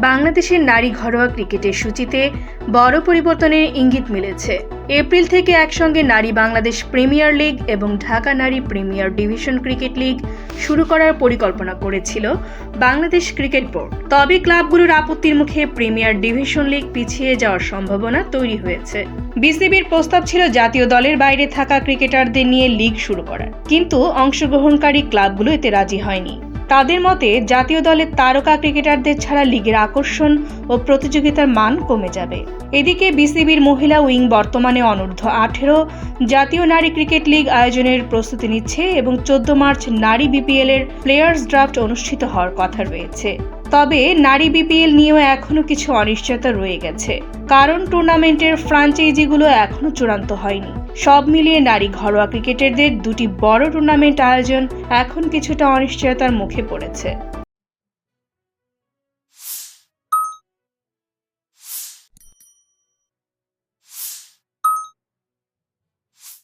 বাংলাদেশের নারী ঘরোয়া ক্রিকেটের সূচিতে বড় পরিবর্তনের ইঙ্গিত মিলেছে। এপ্রিল থেকে একসঙ্গে নারী বাংলাদেশ প্রিমিয়ার লিগ এবং ঢাকা নারী প্রিমিয়ার ডিভিশন ক্রিকেট লিগ শুরু করার পরিকল্পনা করেছিল বাংলাদেশ ক্রিকেট বোর্ড। তবে ক্লাবগুলোর আপত্তির মুখে প্রিমিয়ার ডিভিশন লিগ পিছিয়ে যাওয়ার সম্ভাবনা তৈরি হয়েছে। বিসিবির প্রস্তাব ছিল জাতীয় দলের বাইরে থাকা ক্রিকেটারদের নিয়ে লিগ শুরু করার, কিন্তু অংশগ্রহণকারী ক্লাবগুলো এতে রাজি হয়নি। তাদের মতে জাতীয় দলের তারকা ক্রিকেটারদের ছাড়া লিগের আকর্ষণ ও প্রতিযোগিতার মান কমে যাবে। এদিকে বিসিবির মহিলা উইং বর্তমানে অনূর্ধ্ব-18 জাতীয় নারী ক্রিকেট লিগ আয়োজনের প্রস্তুতি নিচ্ছে এবং 14 মার্চ নারী বিপিএল এর প্লেয়ার্স ড্রাফট অনুষ্ঠিত হওয়ার কথা রয়েছে। তবে নারী বিপিএল নিয়েও এখনো কিছু অনিশ্চয়তা রয়ে গেছে, কারণ টুর্নামেন্টের ফ্র্যাঞ্চাইজিগুলো এখনো চূড়ান্ত হয়নি। সব মিলিয়ে নারী ঘরোয়া ক্রিকেটারদের দুটি বড় টুর্নামেন্ট আয়োজন এখন কিছুটা অনিশ্চয়তার মুখে পড়েছে।